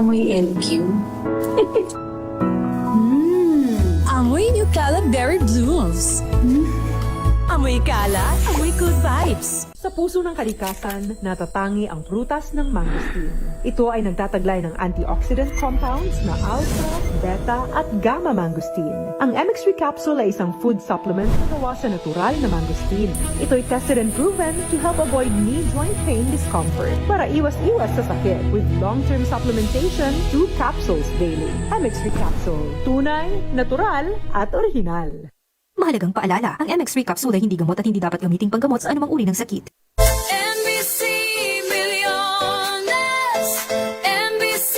Amoy LQ. Amoy New Caleb Berry Blooms. Amoy kala, amoy good vibes. Sa puso ng kalikasan, natatangi ang prutas ng mangosteen. Ito ay nagtataglay ng antioxidant compounds na alpha, beta at gamma mangosteen. Ang MX3 capsule ay isang food supplement na gawa sa natural na mangosteen. Ito ay tested and proven to help avoid knee joint pain discomfort para iwas-iwas sa sakit with long-term supplementation 2 capsules daily. MX3 capsule, tunay, natural at orihinal. Mahalagang paalala, ang MX3 capsule ay hindi gamot at hindi dapat gamiting panggamot sa anumang uri ng sakit. MBC Millones! MBC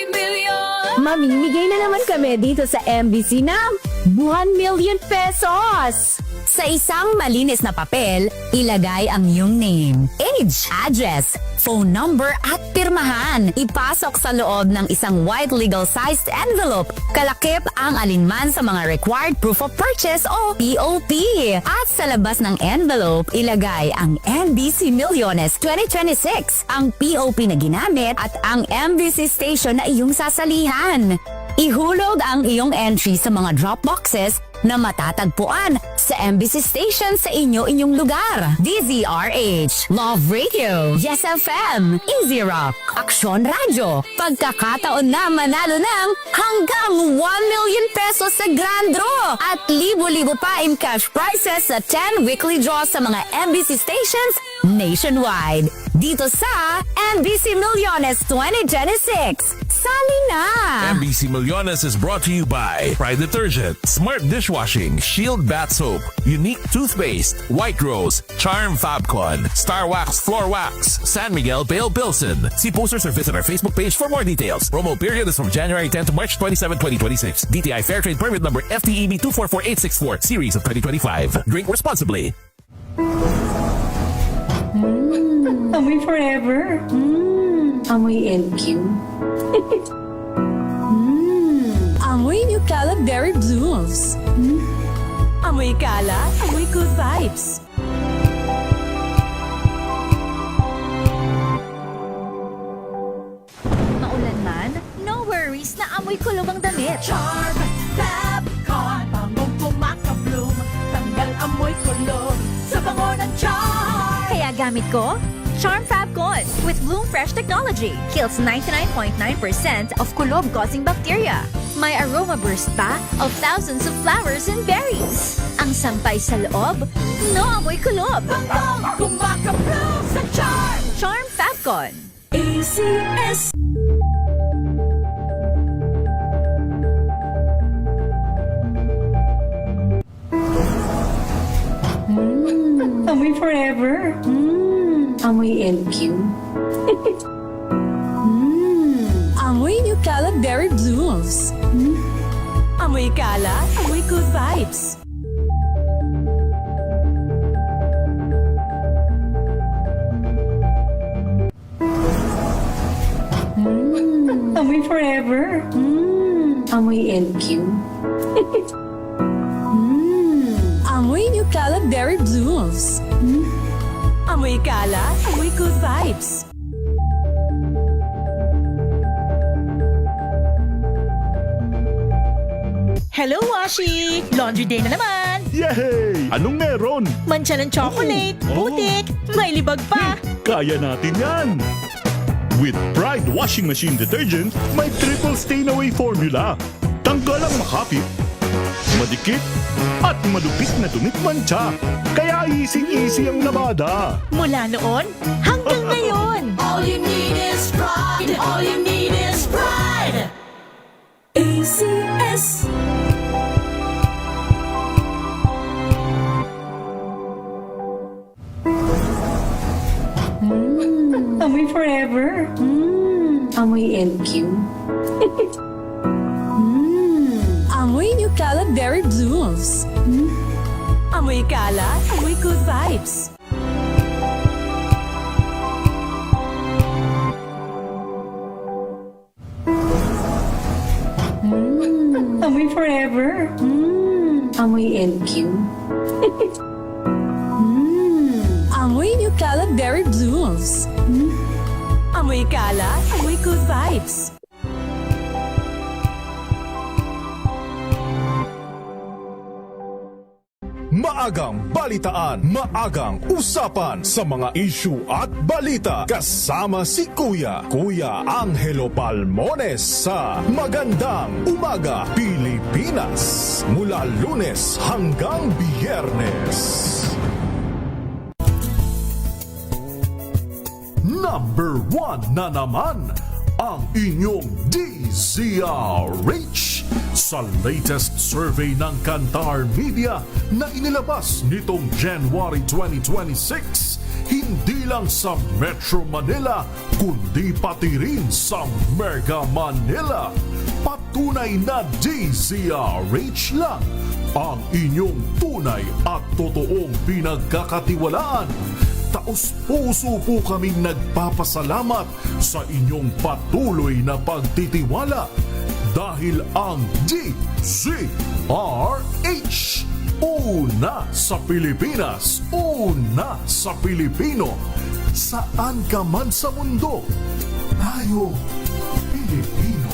Millones! Mamimigay na naman kami dito sa MBC ng 1 million pesos! Sa isang malinis na papel, ilagay ang iyong name, age, address, phone number at pirmahan. Ipasok sa loob ng isang white legal-sized envelope. Kalakip ang alinman sa mga required proof of purchase o POP. At sa labas ng envelope, ilagay ang MBC Millones 2026, ang POP na ginamit at ang MBC station na iyong sasalihan. Ihulog ang iyong entry sa mga drop boxes na matatagpuan sa MBC station sa inyong lugar. DZRH, Love Radio, Yes FM, Easy Rock, Aksyon Radio. Pagkakataon na manalo ng hanggang 1 million pesos sa grand draw at libo-libo pa in cash prizes sa 10 weekly draws sa mga MBC stations nationwide. Dito sa MBC Millones 2026. Sali na! MBC Millones is brought to you by Pride Detergent, Smart Dishwashing, Shield Bath Soap, Unique Toothpaste, White Rose, Charm Fabcon, Star Wax Floor Wax, San Miguel Pale Pilsen. See posters or visit our Facebook page for more details. Promo period is from January 10 to March 27, 2026. DTI Fair Trade Permit number FTEB 244864, series of 2025. Drink responsibly. Amoy forever. Amoy LQ. Amoy New Caleb Berry Blooms. Amoy kala, amoy good vibes. Maulan man, no worries na amoy kulong ang damit. Charm Fabcon, bangong kumakabloom, tanggal amoy kulong sa bango ng charm. Kaya gamit ko, Charm Fabcon with Bloom Fresh technology. Kills 99.9% of kulob-causing bacteria. May aroma burst pa of thousands of flowers and berries. Ang sampay sa loob, no amoy kulob. Bangong kumakabloom sa charm. Charm Fabcon. ACS. Amoy forever. Amoy LQ. Amoy New Caleb Berry Blooms. Amoy kala, amoy good vibes. Amoy forever. Amoy LQ. Amoy New Caleb Berry Blooms. Amoy kala, amoy good vibes. Hello, Washi! Laundry day na naman! Yay! Anong meron? Mancha ng chocolate, putik, may libag pa. Kaya natin yan! With Pride Washing Machine Detergent, may triple stain-away formula. Tanggal ang makapit, madikit, at malupit na dumit mancha. Kaya easy-easy ang labada. Mula noon hanggang ngayon. All you need is pride. All you need is pride. ACS. Amoy forever. Amoy LQ. Amoy New Caleb Berry Blooms. Amoy kala, amoy good vibes. Amoy forever. Amoy LQ. Amoy New Caleb Berry Blooms. Amoy kala, amoy good vibes. Maagang balitaan, maagang usapan sa mga issue at balita. Kasama si Kuya Angelo Palmones sa Magandang Umaga Pilipinas. Mula Lunes hanggang Biyernes. Number 1 na naman ang inyong DZRH sa latest survey ng Kantar Media na inilabas nitong January 2026. Hindi lang sa Metro Manila, kundi pati rin sa Mega Manila. Patunay na DZRH lang ang inyong tunay at totoong pinagkakatiwalaan. Taos-puso po kaming nagpapasalamat sa inyong patuloy na pagtitiwala dahil ang DZRH, una sa Pilipinas, una sa Pilipino. Saan ka man sa mundo, tayo Pilipino.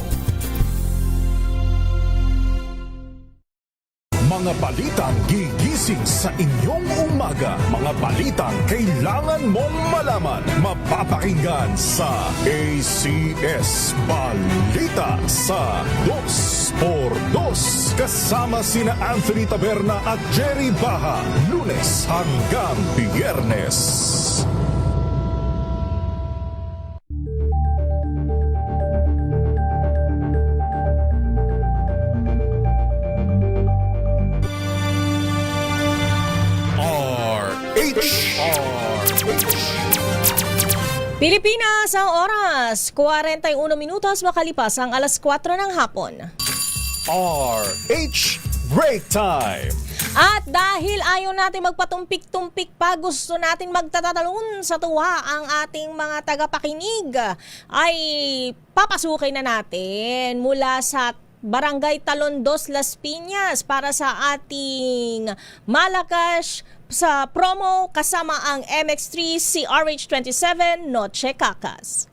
Mga balitang gigising sa inyong umaga. Mga balitang kailangan mong malaman. Mapapakinggan sa ACS Balita sa 2x2. Kasama sina Anthony Taberna at Jerry Baha. Lunes hanggang Biyernes. Pilipinas, ang oras, 41 minutos makalipas ang alas 4 ng hapon. RH Break Time. At dahil ayaw natin magpatumpik-tumpik pa, gusto natin magtatatalon sa tuwa ang ating mga tagapakinig, ay papasukin na natin mula sa Barangay Talondos, Las Piñas para sa ating malakas sa promo kasama ang MX3 CRH27 Noche Cacas.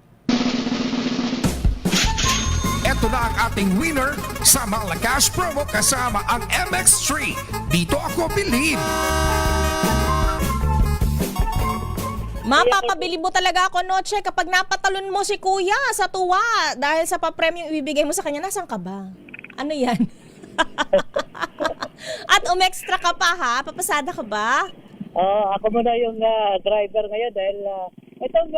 Ito na ang ating winner sa malakas promo kasama ang MX3. Dito ako believe. Mapapabili mo talaga ako, Noche, kapag napatalon mo si Kuya sa tuwa dahil sa pa-premium ibibigay mo sa kanya. Nasaan ka ba? Ano yan? At umextra ka pa, ha? Papasada ka ba? Ako muna yung driver ngayon dahil itong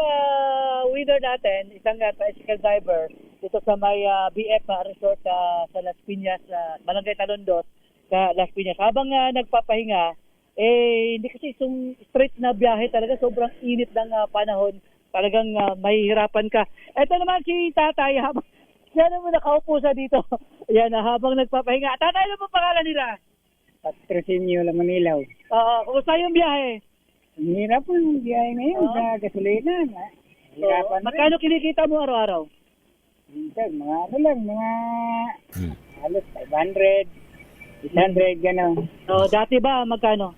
winner natin, isang tricycle driver dito sa may BF Resort sa Las Piñas, Barangay Talondos, sa Las Piñas. Habang nagpapahinga, hindi kasi straight na biyahe talaga, sobrang init ng panahon, talagang mahihirapan ka. Ito naman si Tatay, siya naman nakaupo sa dito. Yan, habang nagpapahinga. Tatay, ano po pangalan nila? Patrocinio Lamanilaw. Kumusta yung biyahe? Hirap po yung biyahe ngayon sa gasolina. Hirapan magkano kinikita mo araw-araw? Minsan, mga ano lang, mga halos 500, 600, gano'n. Dati ba, magkano?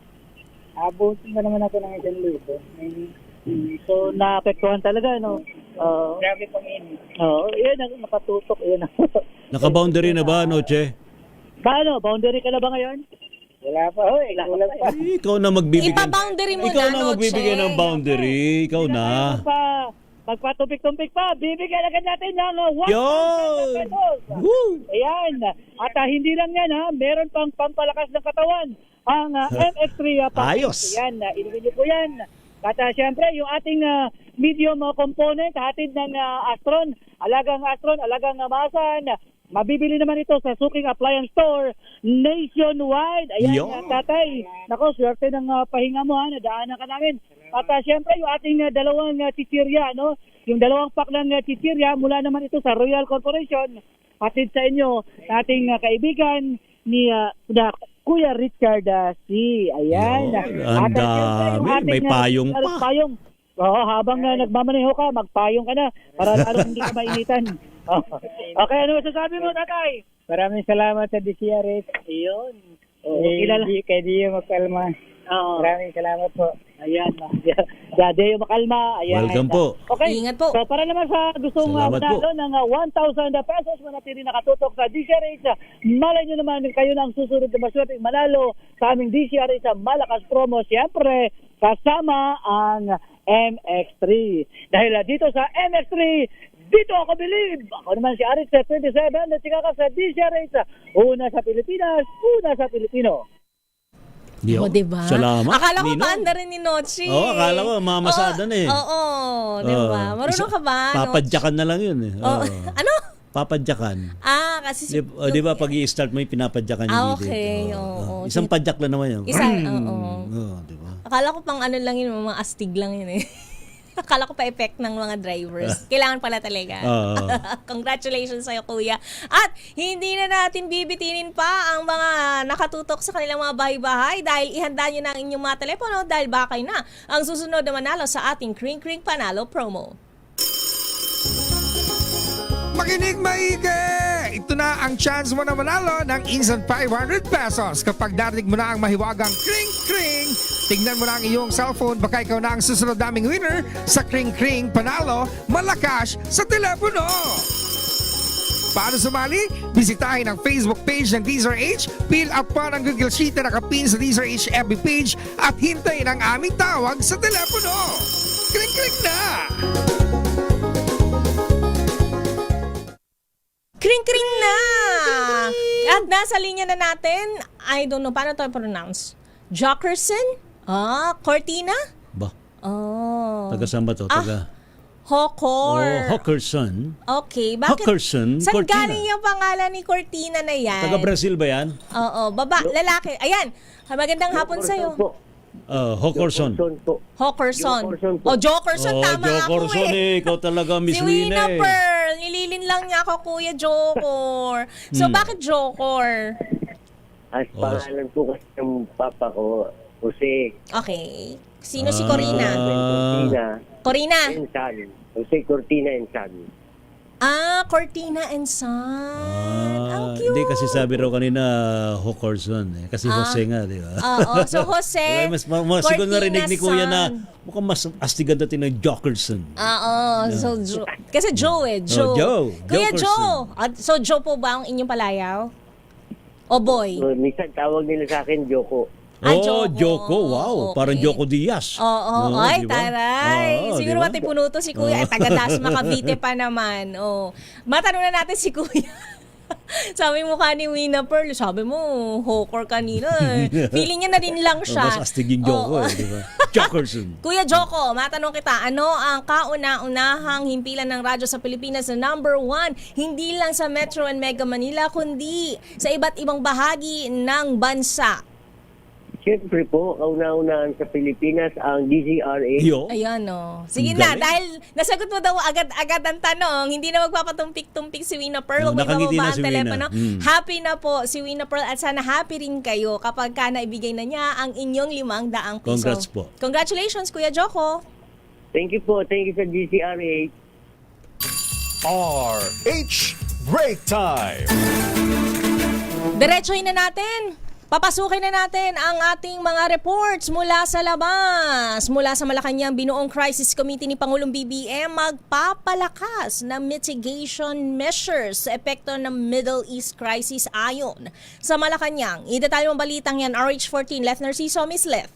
Abot ba naman ako ng 1,000? So, naapektuhan talaga, no? Grabe pang init. Yan ang nakatutok. Yan. Naka-boundary na ba, Noche? Paano? Boundary ka na ba ngayon? Wala pa, kulang pa. Ikaw na magbibigay. Ipa-boundary mo Ikaw na, na magbibigay ng boundary. Ikaw na. Magpatumpik-tumpik pa, bibigyan agad natin ng 1,000 pesos. Ayan. At hindi lang yan, meron pang pampalakas ng katawan ang MX3 Ayos. Yan, ilagay niyo po yan. At syempre, yung ating medium component, hatid ng Astron, alagang masan, mabibili naman ito sa Suking Appliance Store nationwide. Ayan, Tatay. Nako, swerte ng pahinga mo, nadaanan ka namin. At syempre, yung ating dalawang chichirya, no? Yung dalawang pack ng chichirya, mula naman ito sa Royal Corporation, hatid sa inyo ating kaibigan ni Kuya Richard C. Ayan. Ang dami. May payong pa. Habang nagmamaneho ka, magpayong ka na para lalo hindi ka mainitan. Okay, ano masasabi mo, Tatay? Maraming salamat sa DCRS. Iyon. Kay Dio Magkalma. Maraming salamat po. Ayan. Deo Makalma. Ayan. Welcome po. Okay. Ingat po. So para naman sa gustong Salamat po. manalo ng 1,000 pesos, manatili nakatutok sa DCRH. Malay nyo naman kayo na ang susunod na maswerteng manalo sa aming DCRH sa Malakas Promo. Siyempre, kasama ang MX3. Dahil dito sa MX3, dito ako believe. Ako naman si Aris 27 at sika ka sa DCRH. Una sa Pilipinas, una sa Pilipino. O, diba? Salamat. Akala ko Ninong. paanda rin ni Nochi. Oo, akala ko mamasada na eh. Oo, diba? Marunong ka ba, Nochi? Papadyakan na lang yun eh. Oo. Ano? Papadyakan. Kasi Di ba pag i-start mo yung pinapadyakan yung okay. Oo. Isang padyak lang naman yun. Isa, oo. Oo, di ba? Akala ko pang ano lang yun, mga astig lang yun eh. Akala ko pa effect ng mga drivers. Kailangan pala talaga. Congratulations sa'yo, kuya. At hindi na natin bibitinin pa ang mga nakatutok sa kanilang mga bahay-bahay dahil ihanda nyo na ang inyong mga telepono dahil bakay na ang susunod na manalo sa ating Kring Kring Panalo promo. Makinig maigi! Ito na ang chance mo na manalo ng instant 500 pesos kapag narinig mo na ang mahiwagang Kring Kring. Tingnan mo na ang iyong cellphone, baka ikaw na ang susunod naming winner sa Kring Kring Panalo Malakas sa telepono. Paano sumali? Bisitahin ang Facebook page ng DZRH, fill up pa ng Google Sheet na nakapin sa DZRH FB page at hintayin ang aming tawag sa telepono. Kring Kring na! Kring-kring na! At nasa linya na natin, I don't know, paano ito pronounce? Jokerson? Cortina? Ba? Oh. Taga saan ba to? Taga... Hokor. Hockerson. Okay, bakit? Hockerson, Saan Cortina. galing yung pangalan ni Cortina na yan? Taga Brazil ba yan? Oo, lalaki. Ayan, magandang hapon sa'yo. Hockerson. Hockerson. Jokerson, tama ako Jokerson eh. Ikaw talaga, Miss Si Wina Wina Pearl, nililin lang niya ako, Kuya Jokor. So, bakit Jokor? As pangalan po kasi ng papa ko, Jose. Okay. Sino si Corina? Corina. And Son. Jose Cortina and Son. Cortina and Son. Ang cute. Hindi kasi sabi raw kanina Hockerson eh. Kasi Jose nga, di ba? Oo, so Jose, siguro narinig ni Kuya Son. na mukhang mas astigan natin ng Jokerson. So kasi Joe eh. Joe. Kuya Jokerson. Joe. So Joe po ba ang inyong palayaw? O boy? Minsan tawag nila sa akin Joko. Joko. Wow. Parang Joko Diaz. Ay, diba? taray. Siguro matipuno to si Kuya. Taga Dasma, Cavite pa naman. Matanong na natin si Kuya. Sabi mo ka ni Wina Pearl, sabi mo, hawker kanina eh. Feeling niya na din lang siya. Mas astiging Joko eh, di ba? Jokerson. Kuya Joko, matanong kita, ano ang kauna-unahang himpilan ng radyo sa Pilipinas na number 1, hindi lang sa Metro and Mega Manila, kundi sa iba't ibang bahagi ng bansa? Siyempre po, kauna-unahan sa Pilipinas ang DZRH. Ayan Sige na, dahil nasagot mo daw agad-agad ang tanong, hindi na magpapatumpik-tumpik si Wina Pearl. Huwag may bababa ang telepono. Happy na po si Wina Pearl at sana happy rin kayo kapag ka naibigay na niya ang inyong 500 piso. Congrats po. Congratulations, Kuya Joko. Thank you po. Thank you sa DZRH. RH Break Time! Diretsohin na natin. Papasukin na natin ang ating mga reports mula sa labas. Mula sa Malacanang, binuong crisis committee ni Pangulong BBM magpapalakas ng mitigation measures sa epekto ng Middle East crisis ayon sa Malacanang. Idetalye mo balitang yan, RH14, Leth Narciso, Miss Leth.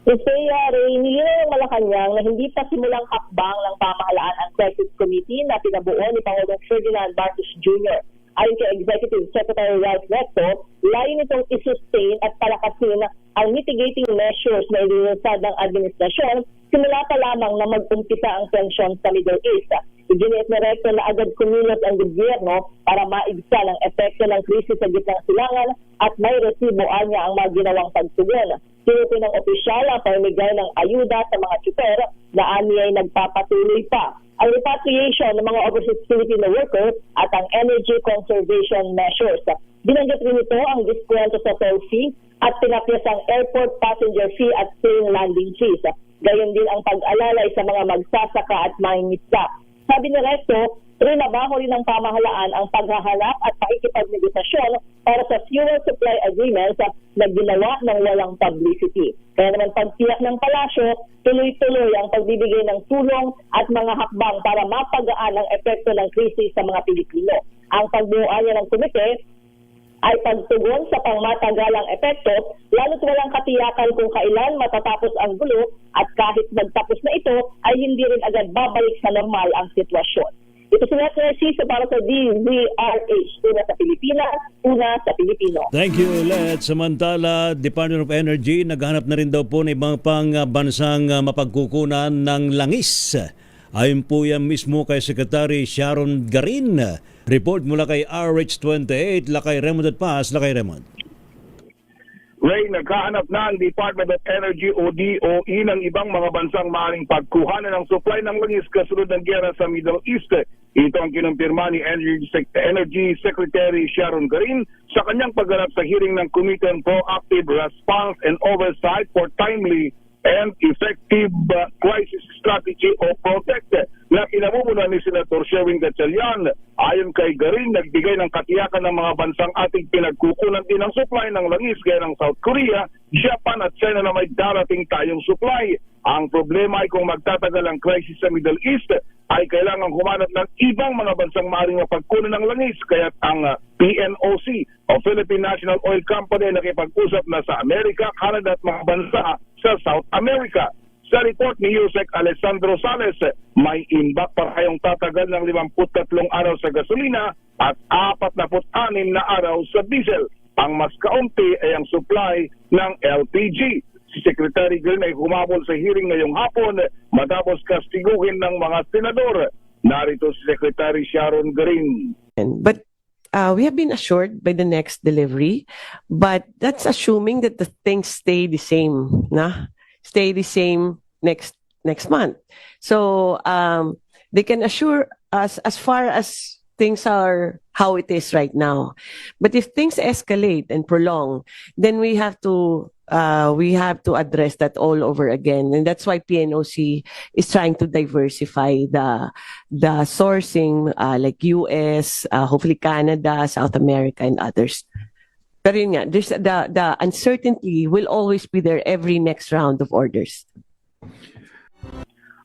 Nilinaw ng Malacanang na hindi pa simulang hakbang ng pamahalaan ang crisis committee na pinabuo ni Pangulong Ferdinand Marcos Jr. Ayon kay Executive Secretary Ralph Recto, layo nitong i-sustain at palakasin ang mitigating measures na inilunsad ng administrasyon simula pa lamang na mag-umpisa ang tensyon sa Middle East. Iginiit na Recto na agad kumilos ang gobyerno para maibsan ang epekto ng krisis sa gitnang silangan at may resibo niya ang mga ginawang pagtugon. Tinukoy ng opisyal ang pamimigay ng ayuda sa mga tsuper na ay nagpapatuloy pa. Ang repatriation ng mga overseas Filipino workers at ang energy conservation measures. Binanggit rin ito ang diskwento sa toll fee at pinapiasang airport passenger fee at plane landing fees. Gayon din ang pag-alalay sa mga magsasaka at mangingisda. Sabi ni Recto, Trinabaho rin ng pamahalaan ang paghahanap at pakikipagnegosasyon para sa fuel supply agreements na ginawa ng walang publicity. Kaya naman pagtiyak ng palasyo, tuloy-tuloy ang pagbibigay ng tulong at mga hakbang para mapagaan ang epekto ng krisis sa mga Pilipino. Ang pagbuuan ng komite ay pagtugon sa pangmatagalang epekto, lalo't walang katiyakan kung kailan matatapos ang gulo at kahit magtapos na ito ay hindi rin agad babalik sa normal ang sitwasyon. Ito si Net Narciso para sa DZRH, una sa Pilipinas, una sa Pilipino. Thank you, Let. Samantala, Department of Energy, naghahanap na rin daw po ng ibang pang bansang mapagkukunan ng langis. Ayon po yan mismo kay Secretary Sharon Garin. Report mula kay RH28, Lakay Raymond at Paz. Lakay Raymond. Ray, nagkahanap na ang Department of Energy o DOE ng ibang mga bansang maaaring pagkuhanan ng supply ng langis kasunod ng giyera sa Middle East. Ito ang kinumpirma ni Energy Secretary Sharon Garin sa kanyang pagganap sa hearing ng Committee on Proactive Response and Oversight for Timely and Effective Crisis Strategy o PROTECT na pinamumulan ni Senator Sherwin Gatchalian. Ayon kay Garin, nagbigay ng katiyakan ng mga bansang ating pinagkukunan din ng supply ng langis gaya ng South Korea, Japan at China na may darating tayong supply. Ang problema ay kung magtatagal ang crisis sa Middle East, ay kailangang humanap ng ibang mga bansang maaaring mapagkunan ng langis. Kaya't ang PNOC o Philippine National Oil Company nakipag-usap na sa Amerika, Canada at mga bansa sa South America. Sa report ni Yusek Alessandro Sales, may imbak para kayong tatagal ng 53 araw sa gasolina at 46 na araw sa diesel. Ang mas kaunti ay ang supply ng LPG. Si Secretary Garin ay humabol sa hearing ngayong hapon matapos kastiguhin ng mga senador. Narito si Secretary Sharon Garin. But we have been assured by the next delivery, but that's assuming that the things stay the same, stay the same next month. So they can assure us as far as things are how it is right now. But if things escalate and prolong, then we have to address that all over again, and that's why PNOC is trying to diversify the sourcing, like US, hopefully Canada, South America, and others. Pero yun nga, there's the uncertainty will always be there every next round of orders.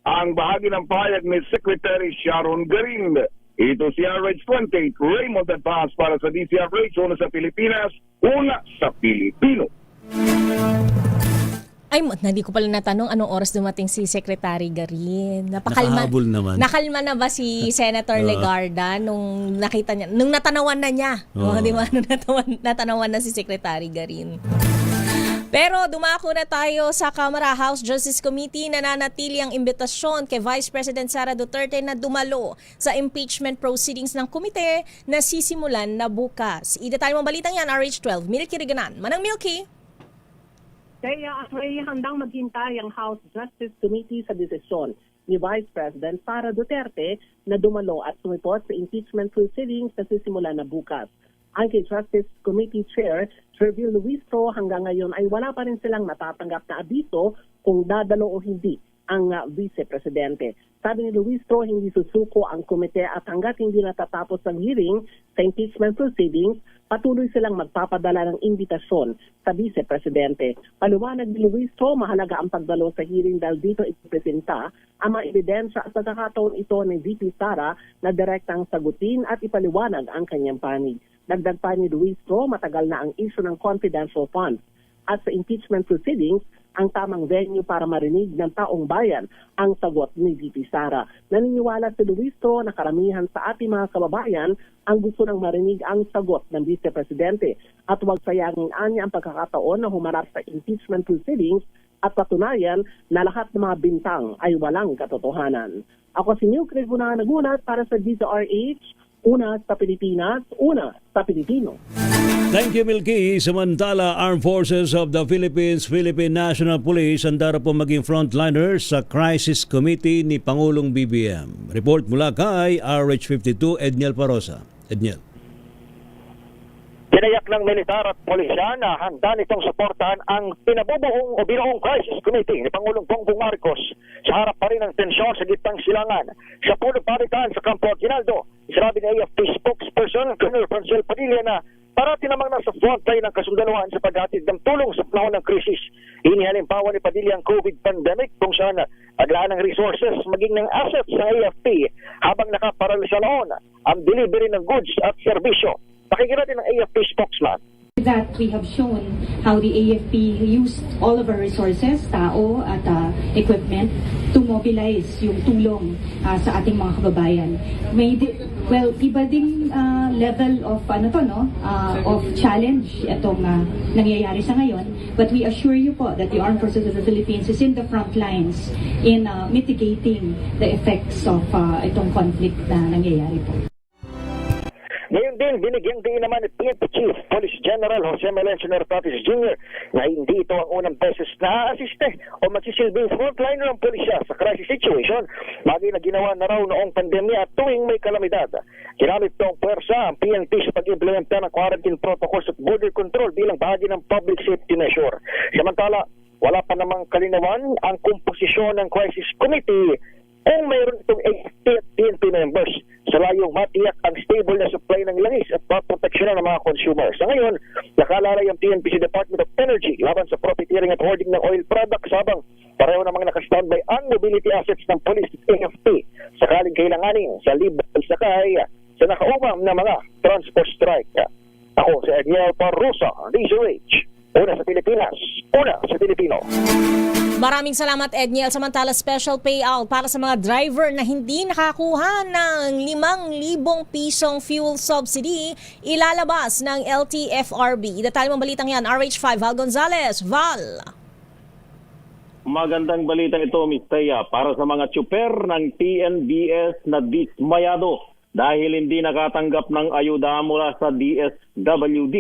Ang bahagi ng pahayag ni Secretary Sharon Garin. Ito si RH28, Raymond at Paz para sa DZRH, una sa Pilipinas, una sa Pilipino. Ay, hindi ko pala natanong anong oras dumating si Secretary Garin. Nakahabol naman. Nakalma na ba si Senator Legarda nung nakita niya, nung natanawan na niya? Di ba? Nung natanawan na si Secretary Garin. Pero dumako na tayo sa Kamara House Justice Committee. Nananatili ang imbitasyon kay Vice President Sara Duterte na dumalo sa impeachment proceedings ng komite na sisimulan na bukas. I-detalye mong balitang yan, RH12. Milky Riganan. Manang Milky. Kaya ay handang maghintay ang House Justice Committee sa desisyon ni Vice President Sara Duterte na dumalo at sumipot sa impeachment proceedings na sisimulan na bukas. Ang kay Justice Committee Chair, Treville Luistro, hanggang ngayon ay wala pa rin silang natatanggap na abiso kung dadalo o hindi ang Vice Presidente. Sabi ni Luistro, hindi susuko ang komite at hanggat hindi natatapos ang hearing sa impeachment proceedings, patuloy silang magpapadala ng imbitasyon sa Vice Presidente. Paliwanag ni Luistro, mahalaga ang pagdalo sa hearing dahil dito ipipresenta ang mga ebidensya at pagkakataon ito ni VP Sara na direktang sagutin at ipaliwanag ang kanyang panig. Dagdag pa ni Luistro, matagal na ang issue ng confidential funds at sa impeachment proceedings, ang tamang venue para marinig ng taong bayan ang sagot ni VP Sara. Naniniwala si Luistro na karamihan sa ating mga kababayan ang gusto nang marinig ang sagot ng Vice Presidente at huwag sayangin anya ang pagkakataon na humarap sa impeachment proceedings at patunayan na lahat ng mga bintang ay walang katotohanan. Ako si Milky Riganan nagunat para sa DZRH, una sa Pilipinas, una sa Pilipino. Thank you, Milky. Samantala, Armed Forces of the Philippines, Philippine National Police, andara po maging frontliners sa Crisis Committee ni Pangulong BBM. Report mula kay RH52, Edniel Parosa. Edniel. Tinayak ng militar at pulisya na handa nitong suportahan ang pinabubuong o binuong crisis committee ni Pangulong Bongbong Marcos sa harap pa rin ng tensyon sa gitnang silangan. Sa punong palitan sa Campo Aguinaldo, sinabi ni AFP spokesperson Colonel Francel Padilla na parati namang nasa frontline ng kasundaluhan sa paghatid ng tulong sa panahon ng krisis. Inihalimbawa ni Padilla ang COVID pandemic kung saan aglaan ng resources maging ng assets sa AFP habang nakaparalisa noon ang delivery ng goods at serbisyo. Pakinggan natin ang AFP spokesman. That we have shown how the AFP used all of our resources, tao at equipment to mobilize yung tulong sa ating mga kababayan. Iba ding level of of challenge itong nangyayari sa ngayon, but we assure you po that the Armed Forces of the Philippines is in the front lines in mitigating the effects of itong conflict na nangyayari po. Ngayon din, binigyang din naman ni PNP Chief Police General Jose Melencio Nertatis Jr. na hindi ito ang unang beses na asiste o magsisilbing frontliner ng pulisya sa crisis situation, bagay na ginawa na raw noong pandemya at tuwing may kalamidad. Ginamit itong puwersa ang PNP sa pag-implementa ng quarantine protocols at border control bilang bahagi ng public safety measure. Samantala, wala pa namang kalinawan ang komposisyon ng crisis committee kung mayroon itong PNP members sa layong matiyak ang stable na supply ng langis at proteksyon ng mga consumers. Sa ngayon, nakalalay ang PNP sa Department of Energy laban sa profiteering at hoarding ng oil products habang pareho namang nakastandby ang mobility assets ng police at AFP sakaling kailanganin sa libre sakay sa nakaumang na mga transport strike. Ako si Edniel Parrosa, DZRH. Una sa Pilipinas, una sa Pilipino. Maraming salamat, Edniel. Samantala, special payout para sa mga driver na hindi nakakuha ng 5,000 pisong fuel subsidy ilalabas ng LTFRB. Detalye mong balitang yan, RH5, Val Gonzalez. Val. Magandang balitang ito, Ms. Thea, para sa mga tsuper ng TNBS na dismayado dahil hindi nakatanggap ng ayuda mula sa DSWD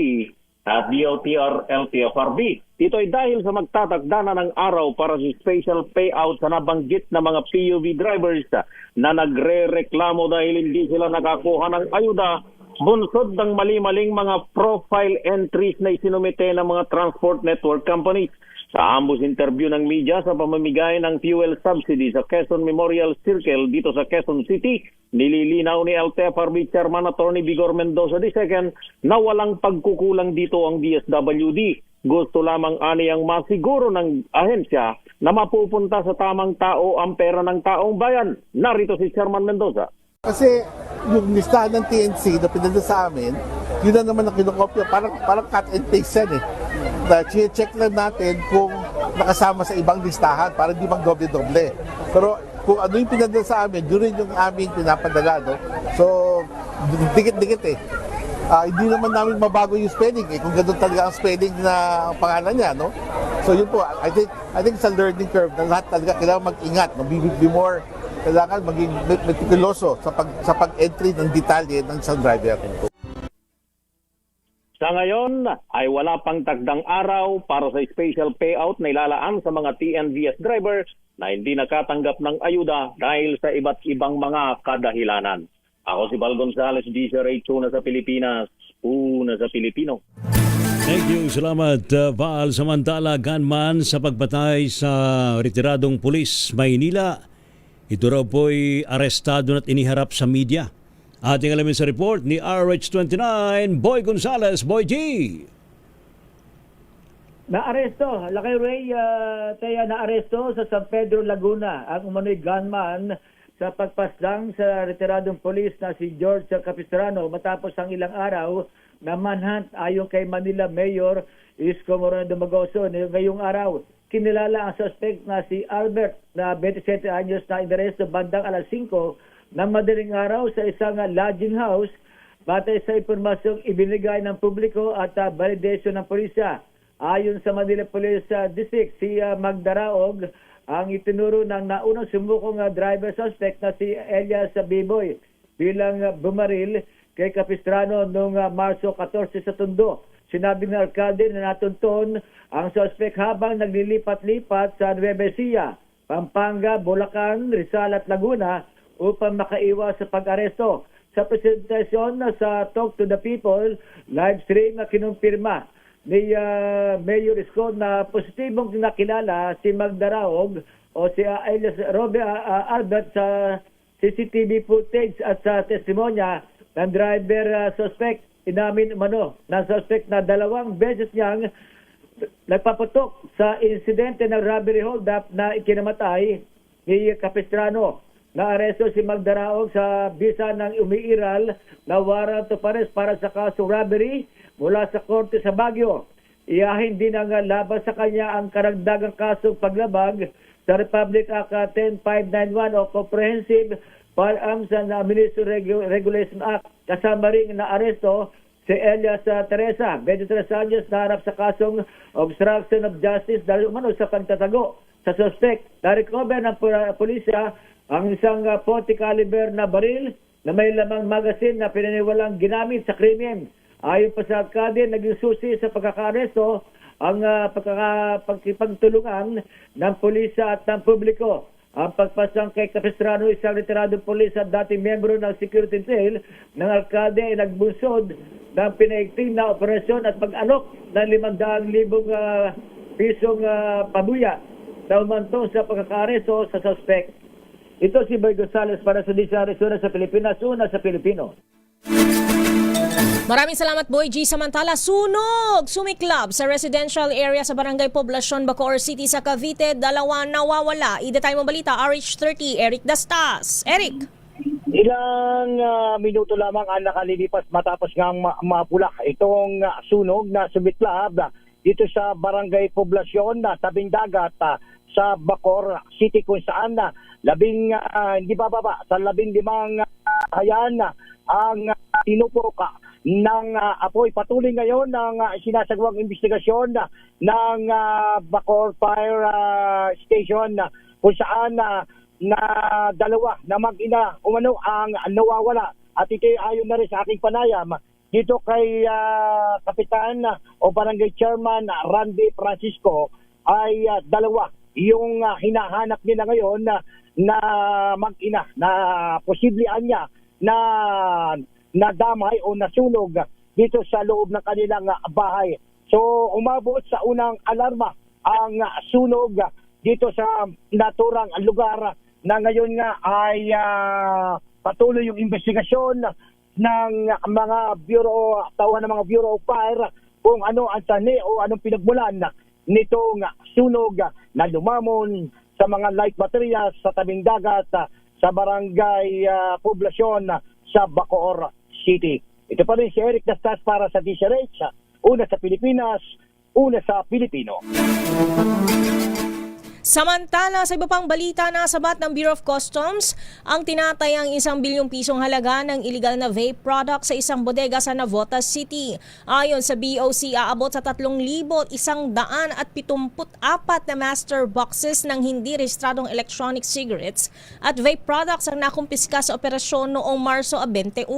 at DOTR LTFRB. Ito ay dahil sa magtatakda na ng araw para sa special payout sa nabanggit na mga PUV drivers na nagre-reklamo dahil hindi sila nakakuha ng ayuda bunsod ng mali-maling mga profile entries na isinumite ng mga transport network companies. Sa ambos interview ng media sa pamamigay ng fuel subsidy sa Quezon Memorial Circle dito sa Quezon City, nililinaw ni LTFRB Chairman Attorney Vigor Mendoza II na walang pagkukulang dito ang DSWD. Gusto lamang aniyang masiguro ng ahensya na mapupunta sa tamang tao ang pera ng taong bayan. Narito si Chairman Mendoza. Kasi yung listahan ng TNC na pinadala sa amin, yun na naman ang kinokopya. Parang cut and paste yan eh. Check lang natin kung nakasama sa ibang listahan para hindi mag-doble-doble. Pero kung ano yung pinadala sa amin, yun rin yung aming pinapadala. No? So, dikit-dikit eh. Hindi naman namin mabago yung spelling eh, kung gano'n talaga ang spelling na pangalan niya. No? So yun po, I think it's a learning curve na lahat talaga kailangan mag-ingat. No? Be more, kailangan maging meticuloso sa pag-entry ng detalye ng isang driver. Sa ngayon ay wala pang takdang araw para sa special payout na ilalaan sa mga TNVS drivers na hindi nakatanggap ng ayuda dahil sa iba't ibang mga kadahilanan. Ako si Val Gonzalez, DZRH, una sa Pilipinas, una sa Pilipino. Thank you. Salamat, Val. Samantala, gunman sa pagpatay sa retiradong pulis Maynila. Ito raw po'y arestado at iniharap sa media. Ating alamin sa report ni RH29, Boy Gonzalez. Boy G! Naaresto, Lakay Ray, naaresto sa San Pedro, Laguna ang umano'y gunman sa pagpaslang sa retiradong polis na si George Capistrano matapos ang ilang araw na manhunt ayon kay Manila Mayor Isko Moreno Dumagoso. Ngayong araw, kinilala ang suspect na si Albert na 27 anyos na inaresto bandang alas 5 ng madaling araw sa isang lodging house batay sa impormasyong ibinigay ng publiko at validation ng pulisya. Ayon sa Manila Police District, si Magdaraog ang itinuro ng naunang sumukong driver suspect na si Elias Biboy bilang bumaril kay Capistrano noong Marso 14 sa Tondo. Sinabi ng alkalde na natunton ang suspect habang naglilipat-lipat sa Nueva Ecija, Pampanga, Bulacan, Rizal at Laguna upang makaiwas sa pag-aresto. sa presentasyon sa Talk to the People live stream na kinumpirma ni Mayor Isko na positibong nakilala si Magda Raog o si Elias Albert sa CCTV footage at sa testimonya ng driver suspect. Inamin umano ng suspect na 2 beses niyang nagpaputok sa insidente ng robbery hold-up na ikinamatay ni Capistrano. Naaresto si Magda Raog sa bisa ng umiiral na warrant of arrest para sa kaso robbery mula sa korte sa Baguio. Iyahin din ang laban sa kanya ang karagdagang kasong paglabag sa Republic Act 10591 o Comprehensive Firearms and Ammunition Regulation Act. Kasama rin na aresto si Elias Teresa, 23 anyos, na harap sa kasong obstruction of justice dahil umano sa pagtatago sa suspect. Na-recover ng pulisya ang isang 40 caliber na baril na may lamang magazine na pinaniwalang ginamit sa krimen. Ayon pa sa alkalde, naging susi sa pagkakaresto ang pagkipagtulungan ng pulisya at ng publiko. Ang pagpasang kay Capistrano, isang retiradong pulis at dating membro ng security detail ng alkalde ay nagbunsod ng pinaigting na operasyon at pag-alok ng 500,000 pisong pabuya na umantong sa pagkakaresto sa suspect. Ito si Boy Gonzales para sa Disa Arizona sa Pilipinas, una sa Pilipino. Maraming salamat, Boy G. Samantala, sunog! Sumiklab sa residential area sa Barangay Poblacion, Bacoor City sa Cavite. 2 nawawala. I-detail mo balita, RH30, Eric Dastas. Eric! Ilang minuto lamang ang nakalilipas matapos ngang mapula itong sunog na sumiklab dito sa Barangay Poblacion na tabing dagat sa Bacoor City kung saan hindi bababa sa 15 hayan ang tinupuka ng apoy. Patuloy ngayon ng sinasagawang investigasyon ng Bacoor Fire Station kung saan na 2 na mag-ina umano ang nawawala. At ito ayon na rin sa aking panayam dito kay Kapitan o Barangay Chairman Randy Francisco ay 2 yung hinahanap nila ngayon na mag-ina na posibleng niya na nadamay o nasunog dito sa loob ng kanilang bahay. So umabot sa unang alarma ang sunog dito sa naturang lugar na ngayon nga ay patuloy yung investigasyon ng mga tauhan ng mga Bureau of Fire kung ano ang tani o anong pinagmulan nitong sunog na lumamon sa mga light materials sa tabing dagat sa Barangay Poblacion sa Bacoor City. Ito pa rin si Eric Dastas para sa DCRH, una sa Pilipinas, una sa Pilipino. Samantala, sa iba pang balita, nasabat ng Bureau of Customs ang tinatayang 1 bilyong pisong halaga ng illegal na vape product sa isang bodega sa Navotas City. Ayon sa BOC, aabot sa 3,174 na master boxes ng hindi rehistradong electronic cigarettes at vape products ang nakumpiska sa operasyon noong Marso 21.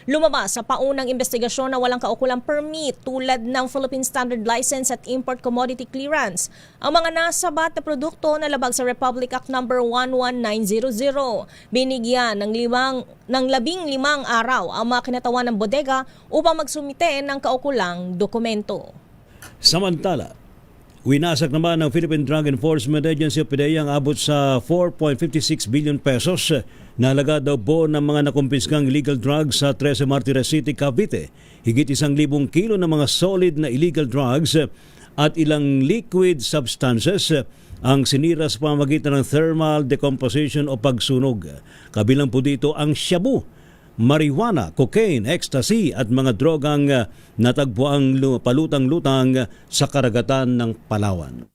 Lumabas sa paunang investigasyon na walang kaukulang permit tulad ng Philippine Standard License at Import Commodity Clearance. Ang mga nasabat na produkto na labag sa Republic Act No. 11900. Binigyan ng 15 araw ang mga kinatawan ng bodega upang magsumite ng kaukulang dokumento. Samantala, winasak naman ng Philippine Drug Enforcement Agency o PDEA ang abot sa 4.56 billion pesos na halaga daw po ng mga nakumpiskang illegal drugs sa 13 Martires City, Cavite. Higit 1,000 kilo ng mga solid na illegal drugs at ilang liquid substances ang sinira sa pamamagitan ng thermal decomposition o pagsunog. Kabilang po dito ang shabu, marijuana, cocaine, ecstasy at mga drogang natagpuang palutang-lutang sa karagatan ng Palawan.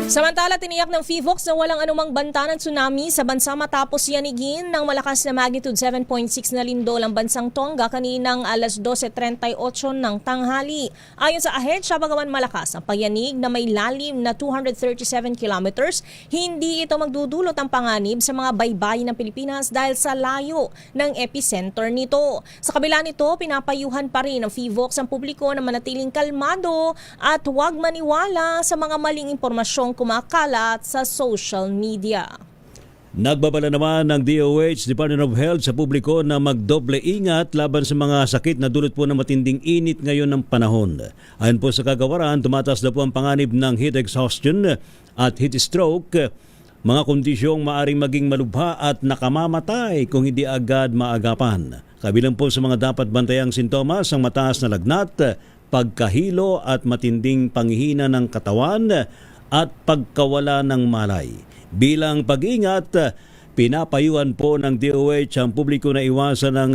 Samantala, tiniyak ng PHIVOLCS na walang anumang banta ng tsunami sa bansa matapos yanigin ng malakas na magnitude 7.6 na lindol ang bansang Tonga kaninang alas 12:38 ng tanghali. Ayon sa AHED, siya bagaman malakas ang pagyanig na may lalim na 237 kilometers, hindi ito magdudulot ang panganib sa mga baybayin ng Pilipinas dahil sa layo ng epicenter nito. Sa kabila nito, pinapayuhan pa rin ng PHIVOLCS ang publiko na manatiling kalmado at huwag maniwala sa mga maling impormasyong kumakalat sa social media. Nagbabala naman ng DOH, Department of Health sa publiko na magdoble ingat laban sa mga sakit na dulot po ng matinding init ngayon ng panahon. Ayon po sa kagawaran, tumataas na po ang panganib ng heat exhaustion at heat stroke, mga kondisyong maaring maging malubha at nakamamatay kung hindi agad maagapan. Kabilang po sa mga dapat bantayang sintomas ang mataas na lagnat, pagkahilo at matinding panghihina ng katawan at pagkawala ng malay. Bilang pag-ingat, pinapayuhan po ng DOH ang publiko na iwasan ng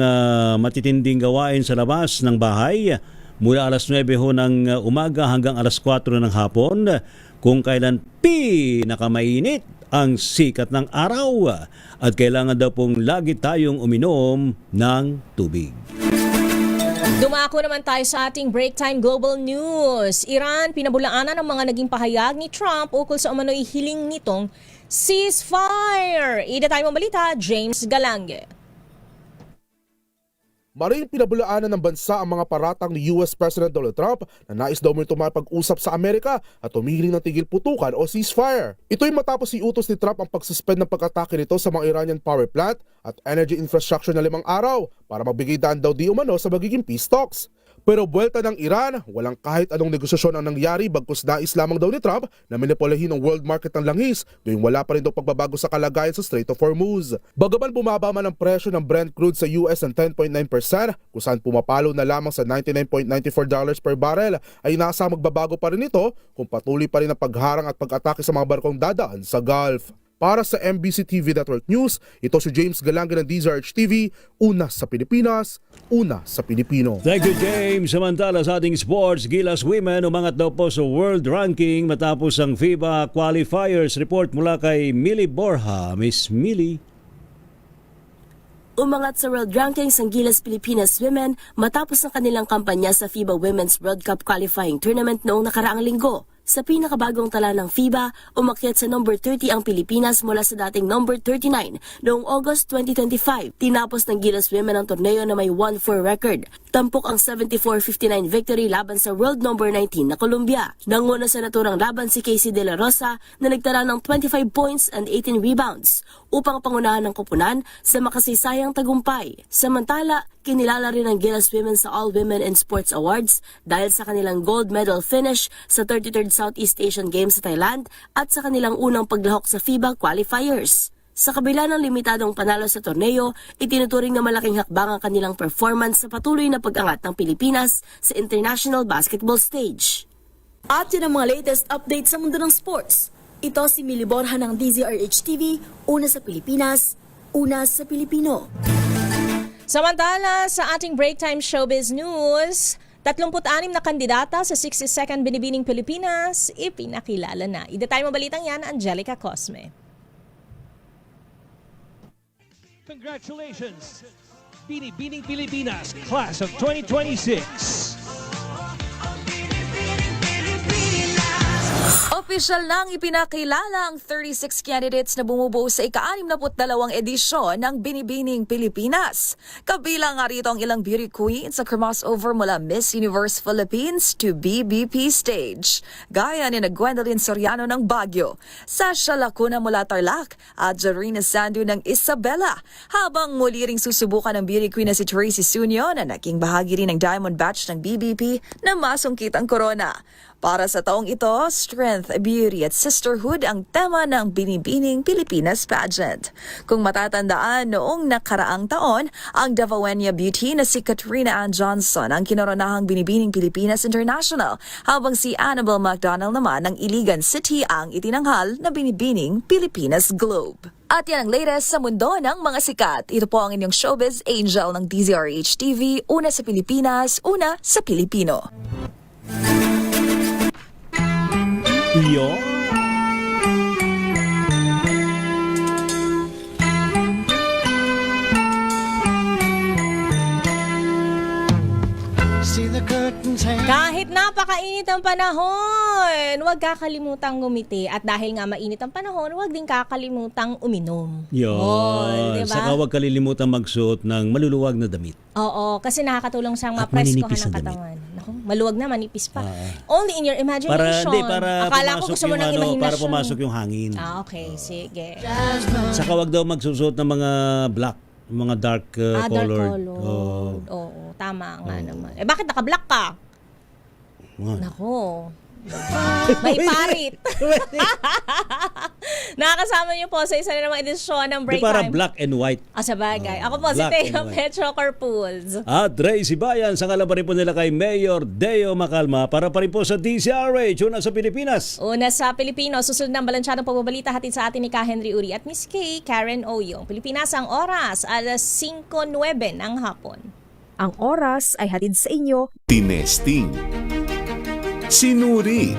matitinding gawain sa labas ng bahay mula alas 9 ho ng umaga hanggang alas 4 ng hapon kung kailan pinakamainit ang sikat ng araw at kailangan daw pong lagi tayong uminom ng tubig. Dumako naman tayo sa ating break time global news. Iran, pinabulaanan ng mga naging pahayag ni Trump ukol sa umano'y hiling nitong ceasefire. Ida tayo mabalita, James Galange. Maring pinabulaanan ng bansa ang mga paratang ni US President Donald Trump na nais daw mo ito makipag-usap sa Amerika at humihiling ng tigil putukan o ceasefire. Ito'y matapos iutos ni Trump ang pagsuspend ng pag-atake nito sa mga Iranian power plant at energy infrastructure na 5 araw para magbigay daan daw di umano sa magiging peace talks. Pero buwelta ng Iran, walang kahit anong negosasyon ang nangyari bagkus nais lamang daw ni Trump na manipulahin ang world market ng langis tuwing wala pa rin daw pagbabago sa kalagayan sa Strait of Hormuz. Bagaman bumaba man ang presyo ng Brent crude sa US ng 10.9%, kung saan pumapalo na lamang sa $99.94 per barrel, ay nasa magbabago pa rin ito kung patuloy pa rin ang pagharang at pag-atake sa mga barkong dadaan sa Gulf. Para sa MBC TV Network News, ito si James Galange ng DZRH TV, una sa Pilipinas, una sa Pilipino. Thank you, James. Samantala sa ating sports, Gilas Women umangat daw po sa world ranking matapos ang FIBA qualifiers. Report mula kay Millie Borja. Miss Millie. Umangat sa world rankings ang Gilas Pilipinas Women matapos ang kanilang kampanya sa FIBA Women's World Cup qualifying tournament noong nakaraang linggo. Sa pinakabagong tala ng FIBA, umakyat sa number 30 ang Pilipinas mula sa dating number 39 noong August 2025. Tinapos ng Gilas Women ang torneo na may 1-4 record. Tampok ang 74-59 victory laban sa world number 19 na Colombia. Nanguna sa naturang laban si Casey De La Rosa na nagtala ng 25 points and 18 rebounds upang pangunahan ng koponan sa makasaysayang tagumpay. Samantala, kinilala rin ang Gilas Women sa All Women in Sports Awards dahil sa kanilang gold medal finish sa 33rd Southeast Asian Games sa Thailand at sa kanilang unang paglahok sa FIBA qualifiers. Sa kabila ng limitadong panalo sa torneo, itinuturing na malaking hakbang ang kanilang performance sa patuloy na pag-angat ng Pilipinas sa international basketball stage. At yan ang mga latest updates sa mundo ng sports. Ito si Millie Borja ng DZRH TV, una sa Pilipinas, una sa Pilipino. Samantala sa ating break time showbiz news, 36 na kandidata sa 62nd Binibining Pilipinas ipinakilala na. Ida tayo mabalitang yan, Angelica Cosme. Congratulations, Binibining Pilipinas, Class of 2026. Opisyal nang ipinakilala ang 36 candidates na bumubuo sa ika-62 edisyon ng Binibining Pilipinas. Kabilang nga rito ang ilang beauty queens sa crossover mula Miss Universe Philippines to BBP stage. Gaya ni Gwendolyn Soriano ng Baguio, Sasha Lacuna mula Tarlac at Jarina Sandu ng Isabela. Habang muli ring susubukan ng beauty queen na si Tracy Sunyo na naging bahagi rin ng Diamond Batch ng BBP na masungkit ang corona. Para sa taong ito, Strength, Beauty at Sisterhood ang tema ng Binibining Pilipinas pageant. Kung matatandaan, noong nakaraang taon, ang Davaoeña beauty na si Katrina Ann Johnson ang kinoronahang Binibining Pilipinas International, habang si Annabelle McDonald naman ng Iligan City ang itinanghal na Binibining Pilipinas Globe. At yan ang latest sa mundo ng mga sikat. Ito po ang inyong showbiz angel ng DZRH TV, una sa Pilipinas, una sa Pilipino. Yo. Kahit napakainit ang panahon, huwag kakalimutang ngumiti. At dahil nga mainit ang panahon, huwag din kakalimutang uminom. Yun. Diba? Saka huwag kalilimutang magsuot ng maluluwag na damit. Oo, kasi nakakatulong siyang At mapreskohan maninipis ng ang damit. katawan. Naku, maluwag na, manipis pa. Only in your imagination. Para Akala ko pumasok gusto mo yung ng ano, imahinasyon. para pumasok yung hangin. Okay, sige. Saka wag daw magsusuot ng mga black, mga dark Dark colored. color. Oo. Oo, tama nga naman. Eh, bakit naka-black ka? Nako. May parit. Nakakasama niyo po sa isa na namang edisyon ng Break Para Time. black and white. Sa bagay. Ako po si black Teo and white. Petro Corpuz. At Tracy Bayan, sa ngalaban rin po nila kay Mayor Deo Macalma para pa rin po sa DCRH, una sa Pilipinas. Una sa Pilipino, susunod ng balanssadong pagbabalita hatid sa atin ni Ka Henry Uri at Miss K. Karen Oyong. Pilipinas ang oras, alas 5:09 ng hapon. Ang oras ay hatid sa inyo Tinesting. Sinuri.